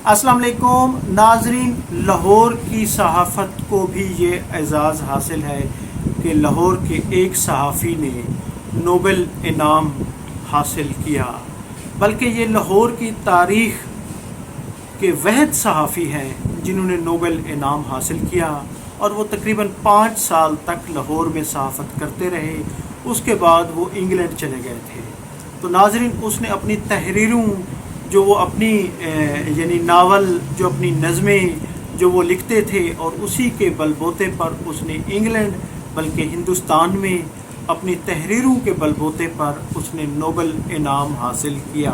السلام علیکم ناظرین، لاہور کی صحافت کو بھی یہ اعزاز حاصل ہے کہ لاہور کے ایک صحافی نے نوبل انعام حاصل کیا، بلکہ یہ لاہور کی تاریخ کے واحد صحافی ہیں جنہوں نے نوبل انعام حاصل کیا، اور وہ تقریباً 5 سال تک لاہور میں صحافت کرتے رہے۔ اس کے بعد وہ انگلینڈ چلے گئے تھے۔ تو ناظرین، اس نے اپنی تحریروں جو وہ اپنی یعنی ناول، جو اپنی نظمیں جو وہ لکھتے تھے، اور اسی کے بل بوتے پر اس نے انگلینڈ بلکہ ہندوستان میں اپنی تحریروں کے بل بوتے پر اس نے نوبل انعام حاصل کیا۔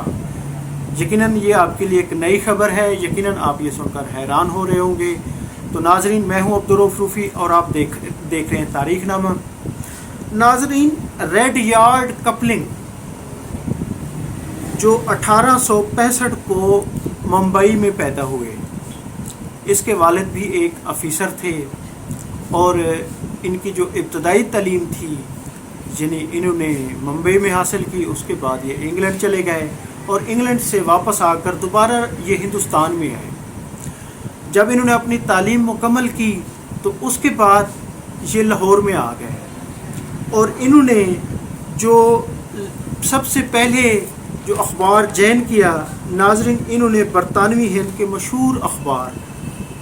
یقیناً یہ آپ کے لیے ایک نئی خبر ہے، یقیناً آپ یہ سن کر حیران ہو رہے ہوں گے۔ تو ناظرین، میں ہوں عبدالرؤف روفی اور آپ دیکھ رہے ہیں تاریخ نامہ۔ ناظرین، ریڈ یارڈ کپلنگ جو 1865 کو ممبئی میں پیدا ہوئے، اس کے والد بھی ایک افیسر تھے، اور ان کی جو ابتدائی تعلیم تھی یعنی انہوں نے ممبئی میں حاصل کی۔ اس کے بعد یہ انگلینڈ چلے گئے، اور انگلینڈ سے واپس آ کر دوبارہ یہ ہندوستان میں آئے۔ جب انہوں نے اپنی تعلیم مکمل کی تو اس کے بعد یہ لاہور میں آ گئے، اور انہوں نے جو سب سے پہلے جو اخبار جوائن کیا، ناظرین، انہوں نے برطانوی ہند کے مشہور اخبار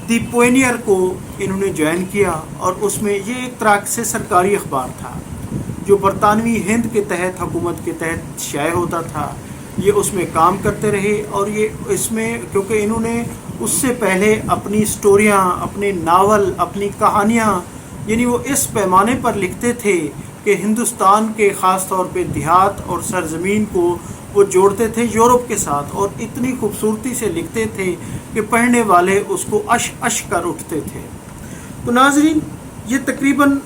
دی پوائنیئر کو انہوں نے جوائن کیا، اور اس میں یہ ایک طرح سے سرکاری اخبار تھا جو برطانوی ہند کے تحت، حکومت کے تحت شائع ہوتا تھا۔ یہ اس میں کام کرتے رہے، اور یہ اس میں کیونکہ انہوں نے اس سے پہلے اپنی سٹوریاں، اپنے ناول، اپنی کہانیاں یعنی وہ اس پیمانے پر لکھتے تھے کہ ہندوستان کے خاص طور پہ دیہات اور سرزمین کو وہ جوڑتے تھے یورپ کے ساتھ، اور اتنی خوبصورتی سے لکھتے تھے کہ پڑھنے والے اس کو اش اش کر اٹھتے تھے۔ تو ناظرین، یہ تقریباً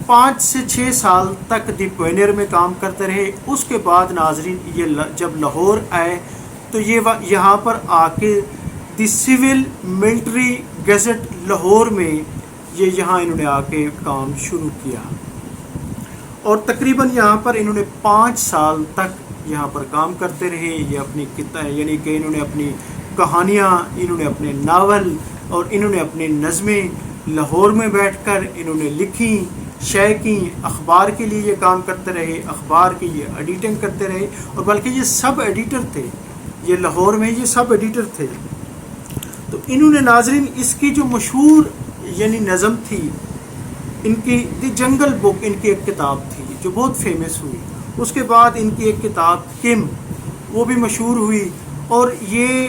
5 سے 6 سال تک دی پوائنیئر میں کام کرتے رہے۔ اس کے بعد ناظرین، یہ جب لاہور آئے تو یہ یہاں پر آ کے دی سول ملٹری گیزٹ لاہور میں یہاں انہوں نے آ کے کام شروع کیا، اور تقریباً یہاں پر انہوں نے 5 سال تک یہاں پر کام کرتے رہے۔ یہ اپنی یعنی کہ انہوں نے اپنی کہانیاں، انہوں نے اپنے ناول اور انہوں نے اپنی نظمیں لاہور میں بیٹھ کر انہوں نے لکھیں، شائع کی، اخبار کے لیے یہ کام کرتے رہے، اخبار کی یہ ایڈیٹنگ کرتے رہے، اور بلکہ یہ سب ایڈیٹر تھے، یہ لاہور میں یہ سب ایڈیٹر تھے۔ تو انہوں نے ناظرین اس کی جو مشہور یعنی نظم تھی، ان کی دی جنگل بک، ان کی ایک کتاب تھی جو بہت فیمس ہوئی۔ اس کے بعد ان کی ایک کتاب کم، وہ بھی مشہور ہوئی، اور یہ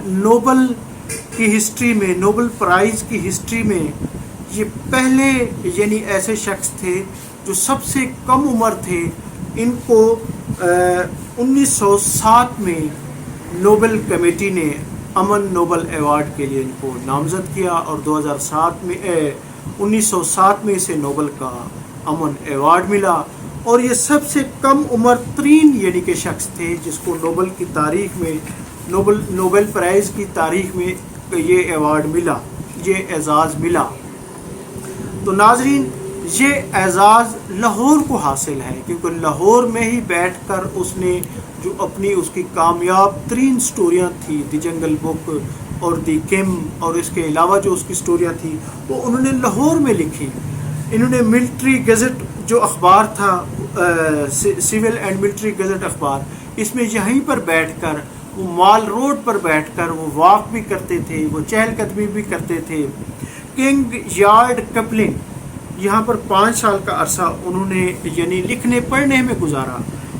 نوبل کی ہسٹری میں، نوبل پرائز کی ہسٹری میں یہ پہلے یعنی ایسے شخص تھے جو سب سے کم عمر تھے۔ ان کو 1907 میں نوبل کمیٹی نے امن نوبل ایوارڈ کے لیے ان کو نامزد کیا، اور 2007 میں 1907 میں اسے نوبل کا امن ایوارڈ ملا، اور یہ سب سے کم عمر ترین یعنی کہ شخص تھے جس کو نوبل کی تاریخ میں، نوبل پرائز کی تاریخ میں یہ ایوارڈ ملا، یہ اعزاز ملا۔ تو ناظرین، یہ اعزاز لاہور کو حاصل ہے، کیونکہ لاہور میں ہی بیٹھ کر اس نے جو اپنی اس کی کامیاب ترین سٹوریاں تھیں، دی جنگل بک اور دی کم، اور اس کے علاوہ جو اس کی سٹوریاں تھیں وہ انہوں نے لاہور میں لکھی۔ انہوں نے ملٹری گیزٹ جو اخبار تھا، سول اینڈ ملٹری گیزٹ اخبار، اس میں یہیں پر بیٹھ کر وہ مال روڈ پر بیٹھ کر وہ واک بھی کرتے تھے، وہ چہل قدمی بھی کرتے تھے۔ کنگ یارڈ کپلنگ، یہاں پر 5 سال کا عرصہ انہوں نے یعنی لکھنے پڑھنے میں گزارا،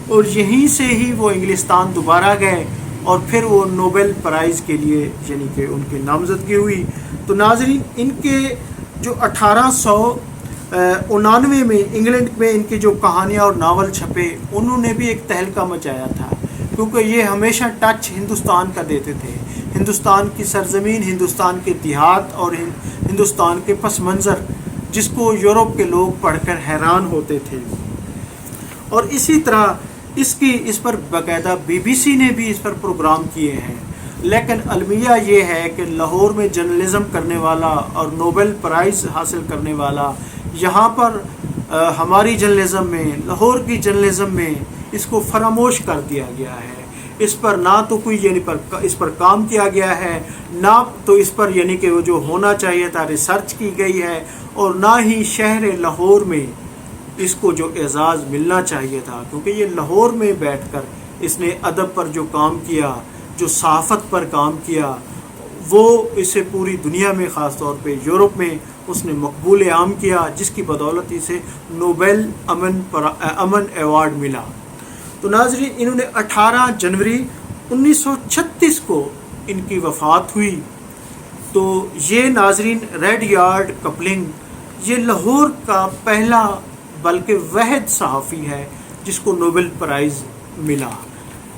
اور یہیں سے ہی وہ انگلستان دوبارہ گئے، اور پھر وہ نوبل پرائز کے لیے یعنی کہ ان کی نامزدگی ہوئی۔ تو ناظرین، ان کے جو 1899 میں انگلینڈ میں ان کی جو کہانیاں اور ناول چھپے، انہوں نے بھی ایک تہلکہ مچایا تھا، کیونکہ یہ ہمیشہ ٹچ ہندوستان کا دیتے تھے، ہندوستان کی سرزمین، ہندوستان کے دیہات اور ہندوستان کے پس منظر، جس کو یورپ کے لوگ پڑھ کر حیران ہوتے تھے۔ اور اسی طرح اس پر باقاعدہ BBC نے بھی اس پر پروگرام کیے ہیں، لیکن المیہ یہ ہے کہ لاہور میں جرنلزم کرنے والا اور نوبل پرائز حاصل کرنے والا یہاں پر ہماری جرنلزم میں، لاہور کی جرنلزم میں اس کو فراموش کر دیا گیا ہے۔ اس پر نہ تو کوئی اس پر کام کیا گیا ہے، نہ تو اس پر کہ وہ جو ہونا چاہیے تھا ریسرچ کی گئی ہے، اور نہ ہی شہر لاہور میں اس کو جو اعزاز ملنا چاہیے تھا، کیونکہ یہ لاہور میں بیٹھ کر اس نے ادب پر جو کام کیا، جو صحافت پر کام کیا، وہ اسے پوری دنیا میں خاص طور پہ یورپ میں اس نے مقبول عام کیا، جس کی بدولت اسے نوبل امن ایوارڈ ملا۔ تو ناظرین، انہوں نے 18 جنوری 1936 کو ان کی وفات ہوئی۔ تو یہ ناظرین ریڈ یارڈ کپلنگ یہ لاہور کا پہلا بلکہ واحد صحافی ہے جس کو نوبل پرائز ملا۔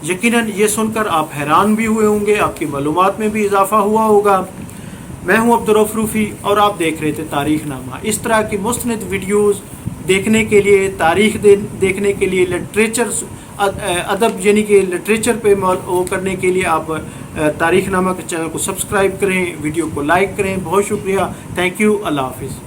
یقیناً یہ سن کر آپ حیران بھی ہوئے ہوں گے، آپ کی معلومات میں بھی اضافہ ہوا ہوگا۔ میں ہوں عبدالرؤف روفی اور آپ دیکھ رہے تھے تاریخ نامہ۔ اس طرح کی مستند ویڈیوز دیکھنے کے لیے، تاریخ دیکھنے کے لیے، لٹریچر ادب کہ لٹریچر پہ وہ کرنے کے لیے آپ تاریخ نامہ کے چینل کو سبسکرائب کریں، ویڈیو کو لائک کریں۔ بہت شکریہ، تھینک یو، اللہ حافظ۔